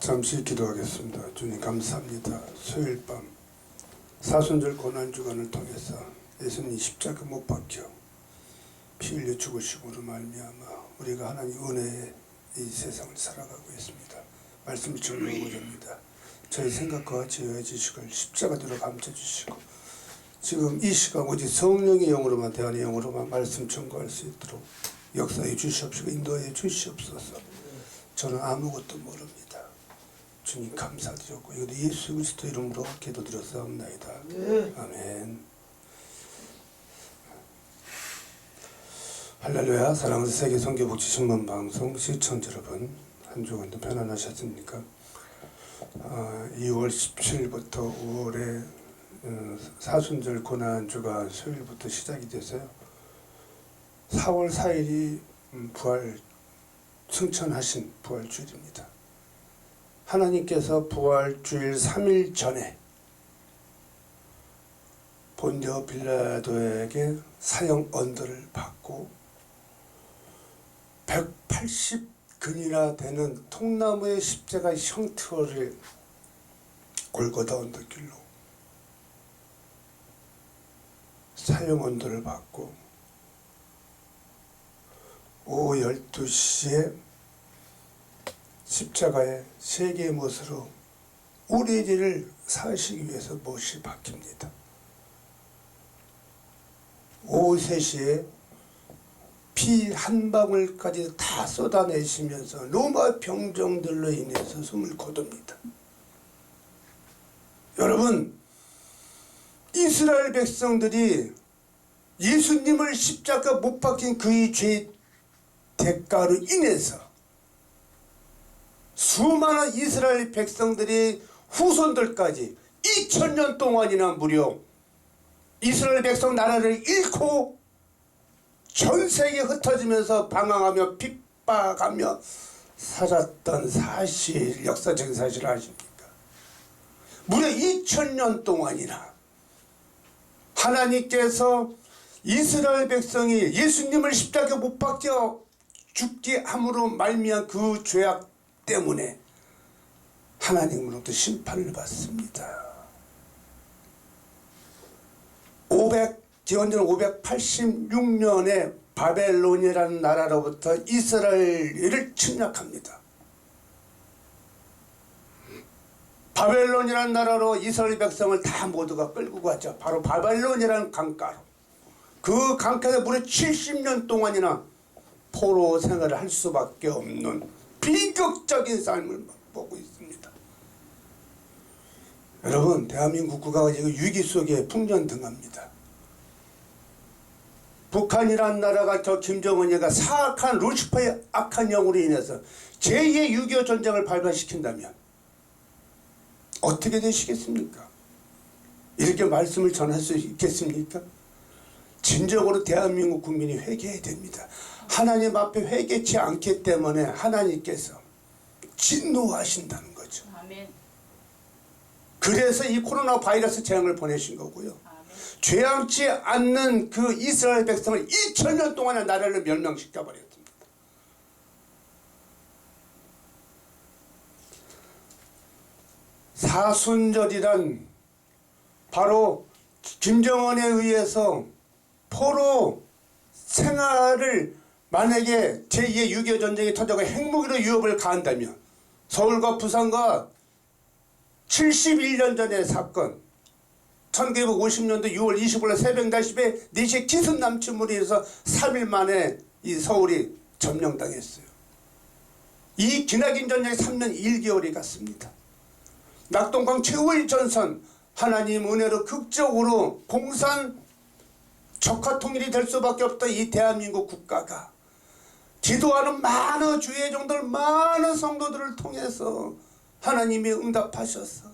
잠시 기도하겠습니다. 주님 감사합니다. 수요일 밤 사순절 고난주간을 통해서 예수님 십자가 못 박혀 피 흘려 죽으심으로 말미암아 우리가 하나님 은혜의 이 세상을 살아가고 있습니다. 말씀을 증명하렵니다. 저희 생각과 같이 여해주시고 십자가대로 감춰주시고 지금 이 시간 오직 성령의 영으로만 대한의 영으로만 말씀 전거할 수 있도록 역사해 주시옵시고 인도해 주시옵소서. 저는 아무것도 모릅니다. 주님 감사드렸고 이것도 예수 그리스도 이름으로 기도드렸사옵나이다. 아멘. 할렐루야. 사랑하는 세계 선교복지신문 방송 시청자 여러분, 한 주간도 편안하셨습니까? 2월 17일부터 5월에 사순절 고난주가 수요일부터 시작이 돼서요. 4월 4일이 부활 승천하신 부활주일입니다. 하나님께서 부활주일 3일 전에 본디오 빌라도에게 사형 언도를 받고 180근이나 되는 통나무의 십자가 형태를 골고다 언덕길로 사형 언도를 받고 오후 12시에 십자가에 세 개의 못으로 우리를 사시기 위해서 못이 박힙니다. 오후 3시에 피 한 방울까지 다 쏟아내시면서 로마 병정들로 인해서 숨을 거둡니다. 여러분, 이스라엘 백성들이 예수님을 십자가 못 박힌 그의 죄 대가로 인해서 수많은 이스라엘 백성들이 후손들까지 2000년 동안이나 무려 이스라엘 백성 나라를 잃고 전 세계에 흩어지면서 방황하며 핍박하며 살았던 사실, 역사적인 사실을 아십니까? 무려 2000년 동안이나 하나님께서 이스라엘 백성이 예수님을 십자가에 못 박혀 죽게 함으로 말미암은 그 죄악 때문에 하나님으로부터 심판을 받습니다. 기원전 586년에 바벨론이라는 나라로부터 이스라엘을 침략합니다. 바벨론이라는 나라로 이스라엘 백성을 다 모두가 끌고 갔죠. 바로 바벨론이라는 강가로. 그 강가에서 무려 70년 동안이나 포로 생활을 할 수밖에 없는 비극적인 삶을 보고 있습니다. 여러분, 대한민국 국가가 지금 위기 속에 풍년등합니다. 북한이라는 나라가 저 김정은이가 사악한 루시퍼의 악한 영으로 인해서 제2의 6.25 전쟁을 발발시킨다면 어떻게 되시겠습니까? 이렇게 말씀을 전할 수 있겠습니까? 진정으로 대한민국 국민이 회개해야 됩니다. 하나님 앞에 회개치 않기 때문에 하나님께서 진노하신다는 거죠. 아멘. 그래서 이 코로나 바이러스 재앙을 보내신 거고요. 아멘. 죄악지 않는 그 이스라엘 백성을 2000년 동안의 나라를 멸망시켜 버렸습니다. 사순절이란 바로 김정은에 의해서 포로 생활을 만약에 제2의 6.25 전쟁이 터져서 핵무기로 위협을 가한다면 서울과 부산과 71년 전의 사건 1950년도 6월 25일 새벽 4시에 4시에 기습 남침으로 인해서 3일 만에 이 서울이 점령당했어요. 이 기나긴 전쟁이 3년 1개월이 갔습니다. 낙동강 최후의 전선 하나님 은혜로 극적으로 공산 적화 통일이 될 수밖에 없던 이 대한민국 국가가 기도하는 많은 주의 종들 많은 성도들을 통해서 하나님이 응답하셔서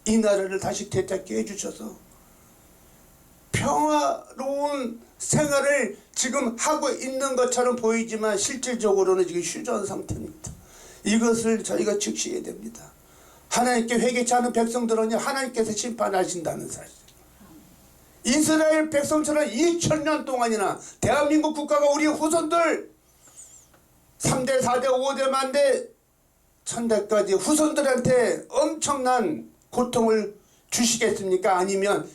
이 나라를 다시 되찾게 해주셔서 평화로운 생활을 지금 하고 있는 것처럼 보이지만 실질적으로는 지금 휴전 상태입니다. 이것을 저희가 즉시해야 됩니다. 하나님께 회개치 않은 백성들은요 하나님께서 심판하신다는 사실. 이스라엘 백성처럼 2000년 동안이나 대한민국 국가가 우리 후손들 3대 4대 5대 만대 천대까지 후손들한테 엄청난 고통을 주시겠습니까? 아니면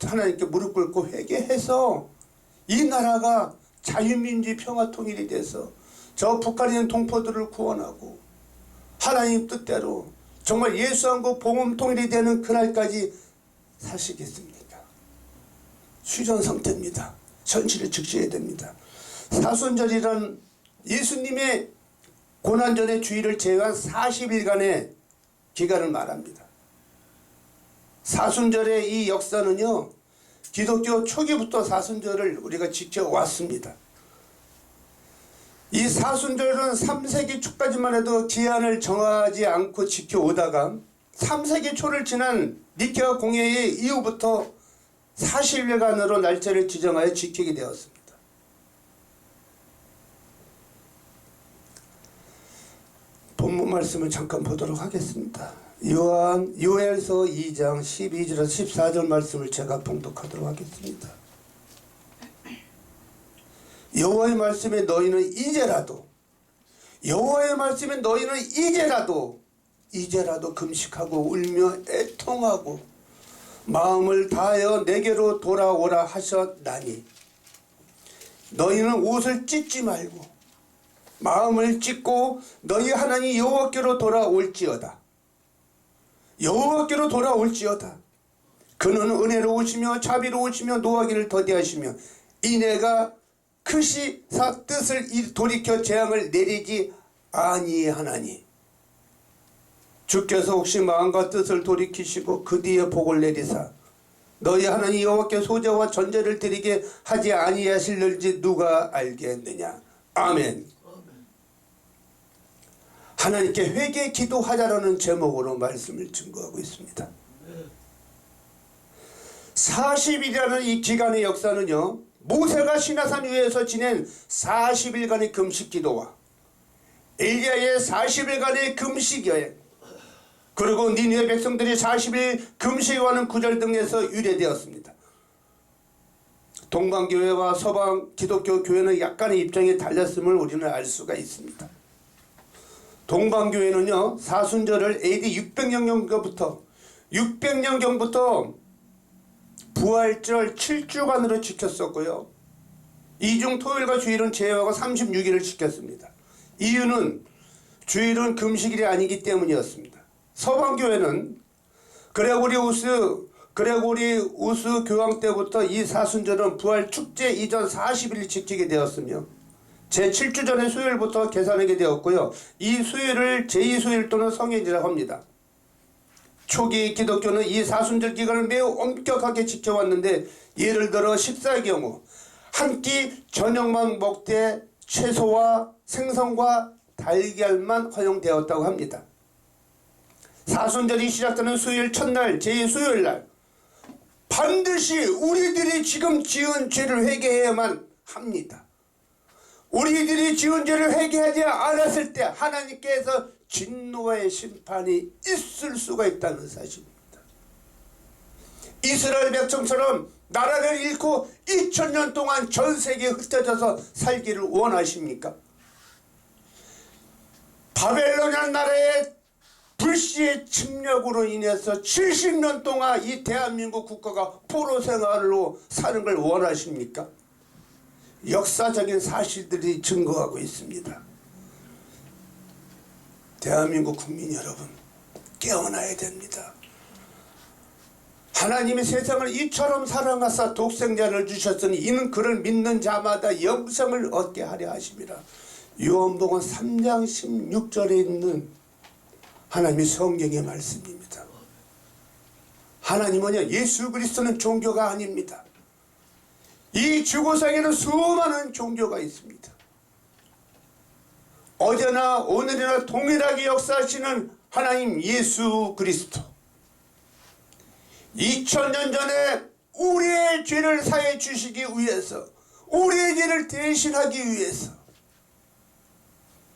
하나님께 무릎 꿇고 회개해서 이 나라가 자유민주주의 평화통일이 돼서 저 북한에 있는 동포들을 구원하고 하나님 뜻대로 정말 예수 한국 복음 통일이 되는 그날까지 사시겠습니까? 휴전 상태입니다. 현실을 직시해야 됩니다. 사순절이란 예수님의 고난전의 주일을 제외한 40일간의 기간을 말합니다. 사순절의 이 역사는요, 기독교 초기부터 사순절을 우리가 지켜왔습니다. 이 사순절은 3세기 초까지만 해도 기한을 정하지 않고 지켜오다가 3세기 초를 지난 니케아 공회의 이후부터 40일간으로 날짜를 지정하여 지키게 되었습니다. 본문 말씀을 잠깐 보도록 하겠습니다. 요엘서 2장 12절에서 14절 말씀을 제가 봉독하도록 하겠습니다. 여호와의 말씀에 너희는 이제라도 금식하고 울며 애통하고 마음을 다하여 내게로 돌아오라 하셨나니 너희는 옷을 찢지 말고 마음을 찢고 너희 하나님 여호와께로 돌아올지어다. 그는 은혜로우시며 자비로우시며 노하기를 더디하시며 이내가 크시사 뜻을 돌이켜 재앙을 내리지 아니하나니 주께서 혹시 마음과 뜻을 돌이키시고 그 뒤에 복을 내리사 너희 하나님 여호와께 소제와 전제를 드리게 하지 아니하실는지 누가 알겠느냐. 아멘. 하나님께 회개 기도하자라는 제목으로 말씀을 증거하고 있습니다. 40일이라는 이 기간의 역사는요, 모세가 시내산 위에서 지낸 40일간의 금식 기도와 엘리야의 40일간의 금식 여행, 그리고 니느웨 백성들이 40일 금식하는 구절 등에서 유래되었습니다. 동방교회와 서방 기독교 교회는 약간의 입장이 달랐음을 우리는 알 수가 있습니다. 동방교회는요, 사순절을 AD 600년경부터 부활절 7주간으로 지켰었고요. 이중 토요일과 주일은 제외하고 36일을 지켰습니다. 이유는 주일은 금식일이 아니기 때문이었습니다. 서방교회는 그레고리 우스 교황 때부터 이 사순절은 부활 축제 이전 40일을 지키게 되었으며 제7주 전의 수요일부터 계산하게 되었고요. 이 수요일을 제2수요일 또는 성인이라고 합니다. 초기 기독교는 이 사순절 기간을 매우 엄격하게 지켜왔는데, 예를 들어 식사의 경우 한 끼 저녁만 먹되 채소와 생선과 달걀만 허용되었다고 합니다. 사순절이 시작되는 수요일 첫날 제2수요일날 반드시 우리들이 지금 지은 죄를 회개해야만 합니다. 우리들이 지은 죄를 회개하지 않았을 때 하나님께서 진노의 심판이 있을 수가 있다는 사실입니다. 이스라엘 백성처럼 나라를 잃고 2000년 동안 전 세계에 흩어져서 살기를 원하십니까? 바벨론이라는 나라의 불시의 침략으로 인해서 70년 동안 이 대한민국 국가가 포로 생활로 사는 걸 원하십니까? 역사적인 사실들이 증거하고 있습니다. 대한민국 국민 여러분, 깨어나야 됩니다. 하나님이 세상을 이처럼 사랑하사 독생자를 주셨으니 이는 그를 믿는 자마다 영생을 얻게 하려 하심이라. 요한복음 3장 16절에 있는 하나님의 성경의 말씀입니다. 하나님은요, 예수 그리스도는 종교가 아닙니다. 이 지구상에는 수많은 종교가 있습니다. 어제나 오늘이나 동일하게 역사하시는 하나님 예수 그리스도, 2000년 전에 우리의 죄를 사해 주시기 위해서, 우리의 죄를 대신하기 위해서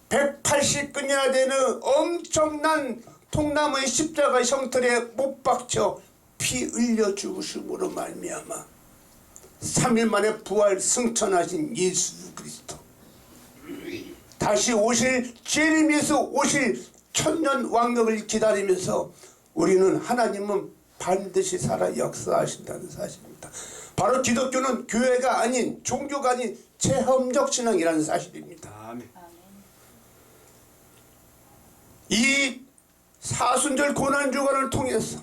180근이나 되는 엄청난 통나무의 십자가 형틀에 못 박혀 피 흘려 죽으심으로 말미암아 3일 만에 부활 승천하신 예수 그리스도, 다시 오실, 죄를 위해서 오실 천년 왕국을 기다리면서 우리는 하나님은 반드시 살아 역사하신다는 사실입니다. 바로 기독교는 교회가 아닌, 종교가 아닌 체험적 신앙이라는 사실입니다. 아멘. 이 사순절 고난주간을 통해서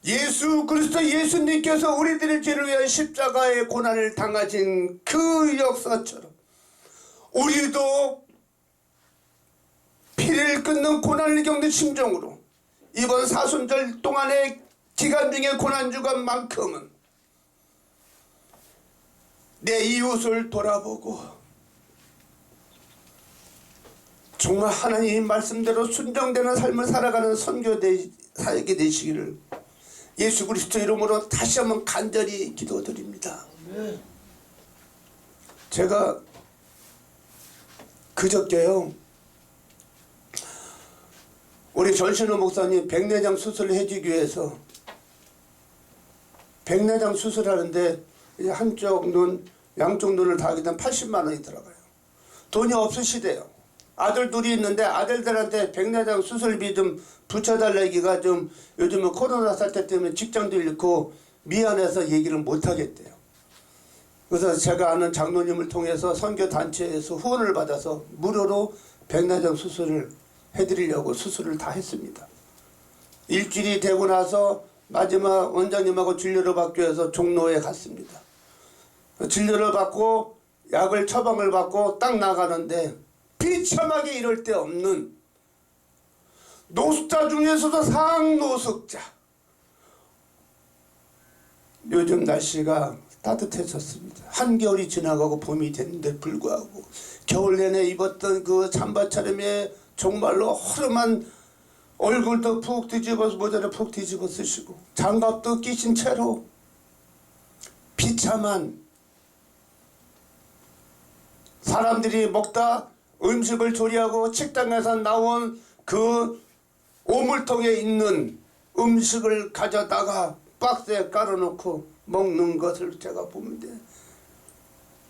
예수 그리스도 예수님께서 우리들의 죄를 위한 십자가의 고난을 당하신 그 역사처럼 우리도 피를 끊는 고난을 겪는 심정으로 이번 사순절 동안의 기간 중의 고난주간만큼은 내 이웃을 돌아보고 정말 하나님 말씀대로 순종되는 삶을 살아가는 선교사역이 되시기를 예수 그리스도 이름으로 다시 한번 간절히 기도드립니다. 제가 그저께요, 우리 전신호 목사님 백내장 수술을 해주기 위해서 백내장 수술하는데 한쪽 눈, 양쪽 눈을 다 하게 되면 80만 원이 들어가요. 돈이 없으시대요. 아들 둘이 있는데 아들들한테 백내장 수술비 좀 붙여달라기가 좀 요즘은 코로나 사태 때문에 직장도 잃고 미안해서 얘기를 못하겠대요. 그래서 제가 아는 장로님을 통해서 선교단체에서 후원을 받아서 무료로 백내장 수술을 해드리려고 수술을 다 했습니다. 일주일이 되고 나서 마지막 원장님하고 진료를 받기 위해서 종로에 갔습니다. 진료를 받고 약을 처방을 받고 딱 나가는데 비참하게 이럴 데 없는 노숙자 중에서도 상노숙자, 요즘 날씨가 따뜻해졌습니다. 한겨울이 지나가고 봄이 됐는데 불구하고 겨울 내내 입었던 그 잠바차림에 정말로 허름한 얼굴도 푹 뒤집어서 모자를 푹 뒤집어 쓰시고 장갑도 끼신 채로 비참한 사람들이 먹다 음식을 조리하고 식당에서 나온 그 오물통에 있는 음식을 가져다가 박스에 깔아놓고 먹는 것을 제가 보는데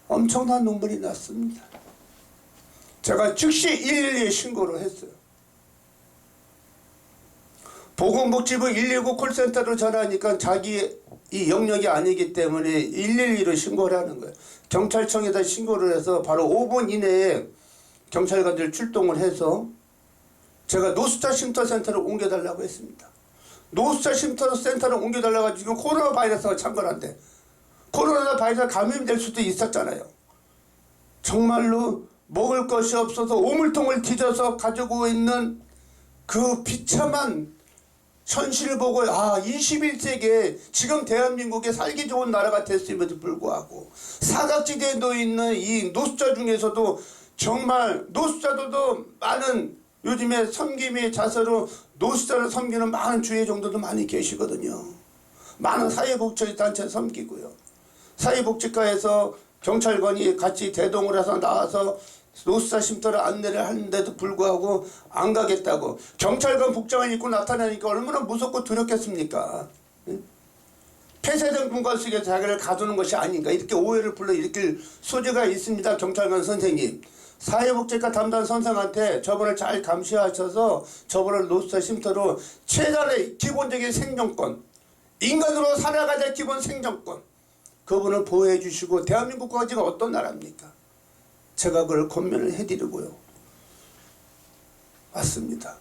엄청난 눈물이 났습니다. 제가 즉시 112에 신고를 했어요. 보건복지부 119 콜센터로 전화하니까 자기 이 영역이 아니기 때문에 112로 신고를 하는 거예요. 경찰청에다 신고를 해서 바로 5분 이내에 경찰관들 출동을 해서 제가 노숙자 쉼터센터를 옮겨달라고 했습니다. 노숙자 쉼터센터를 옮겨달라고 해서 지금 코로나 바이러스가 창궐한데 코로나 바이러스 감염될 수도 있었잖아요. 정말로 먹을 것이 없어서 오물통을 뒤져서 가지고 있는 그 비참한 현실을 보고 21세기에 지금 대한민국에 살기 좋은 나라가 됐음에도 불구하고 사각지대에 놓여있는 이 노숙자 중에서도 정말 노숙자들도 많은 요즘에 섬김의 자세로 노숙자를 섬기는 많은 주의 정도도 많이 계시거든요. 많은 사회복지단체 섬기고요. 사회복지과에서 경찰관이 같이 대동을 해서 나와서 노숙자 쉼터를 안내를 하는데도 불구하고 안 가겠다고 경찰관 복장을 입고 나타나니까 얼마나 무섭고 두렵겠습니까? 폐쇄된 공간 속에 자기를 가두는 것이 아닌가 이렇게 오해를 불러일으킬 소지가 있습니다. 경찰관 선생님, 사회복지과 담당 선생한테 저분을 잘 감시하셔서 저분을 노숙자 쉼터로 최단의 기본적인 생존권, 인간으로 살아가야 될 기본 생존권 그분을 보호해 주시고 대한민국과 지금 어떤 나라입니까? 제가 그걸 권면을 해드리고요. 맞습니다.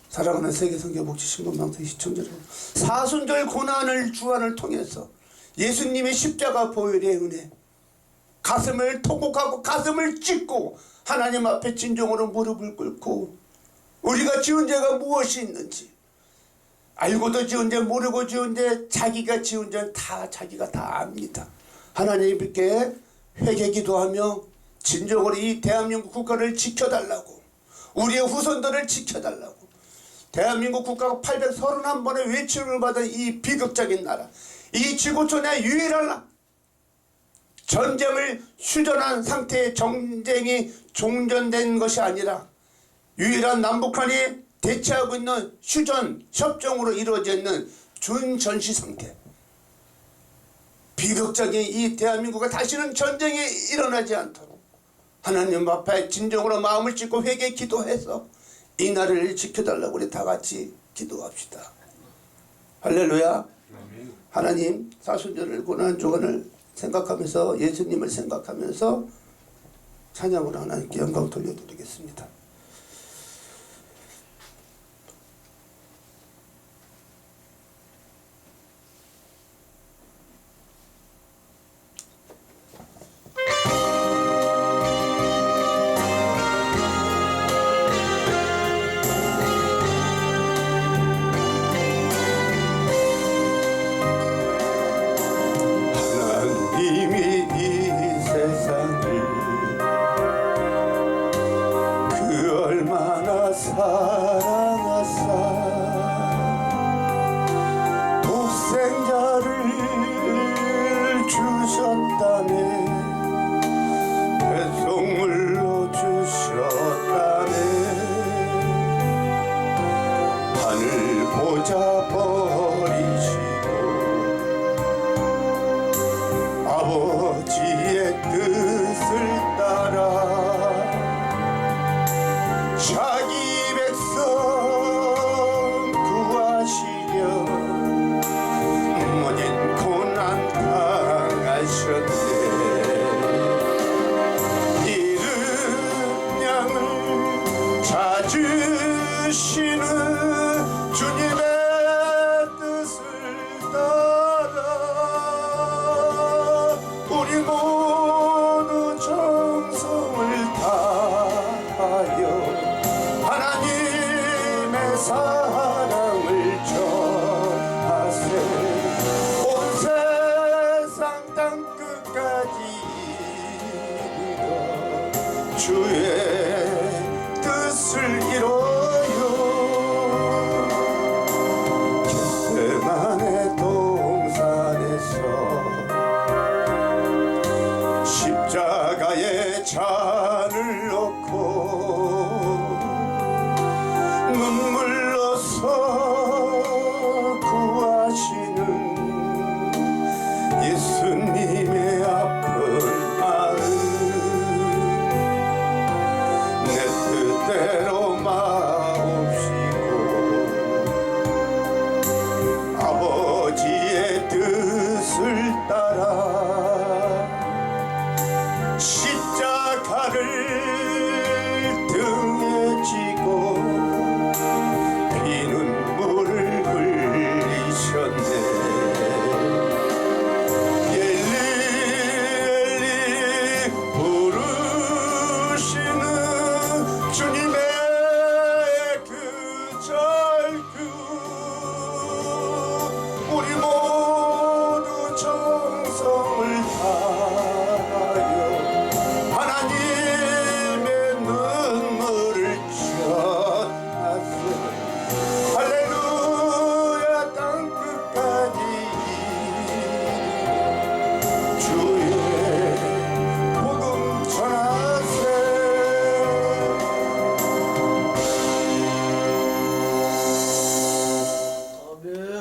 사랑하는 세계선교복지신문방송 시청자 여러분, 사순절 고난을 주안을 통해서 예수님의 십자가 보혈의 은혜, 가슴을 통곡하고 가슴을 찢고 하나님 앞에 진정으로 무릎을 꿇고 우리가 지은 죄가 무엇이 있는지 알고도 지은 죄 모르고 지은 죄 자기가 지은 죄는 다 자기가 다 압니다. 하나님께 회개 기도하며 진정으로 이 대한민국 국가를 지켜달라고 우리의 후손들을 지켜달라고 대한민국 국가가 831번의 외침을 받은 이 비극적인 나라 이 지구촌의 유일한 전쟁을 휴전한 상태의 전쟁이 종전된 것이 아니라 유일한 남북한이 대치하고 있는 휴전 협정으로 이루어져 있는 준전시 상태 비극적인 이 대한민국에 다시는 전쟁이 일어나지 않도록 하나님 앞에 진정으로 마음을 찢고 회개 기도해서 이 나라를 지켜달라고 우리 다 같이 기도합시다. 할렐루야. 하나님, 사순절을 고난주간을 생각하면서 예수님을 생각하면서 찬양으로 하나님께 영광 돌려드리겠습니다. 사랑하사 독생자를 주셨다네 배송물로 주셨다네 하늘 보자 버리시고 아버지의 뜻을 따라 자기 백성 구하시려 모든 고난 당하셨네 이른 양을 찾으시는 주님의 뜻을 따라 우리 모두 정성을 다하여 하나님의 사랑을 전하세 온 세상 땅끝까지 이르러 주의 뜻을 이뤄요 겟세마네 동산에서 십자가의 잔을 놓고 눈물로서 구하시는 예수님의 아픈 마음 내 뜻대로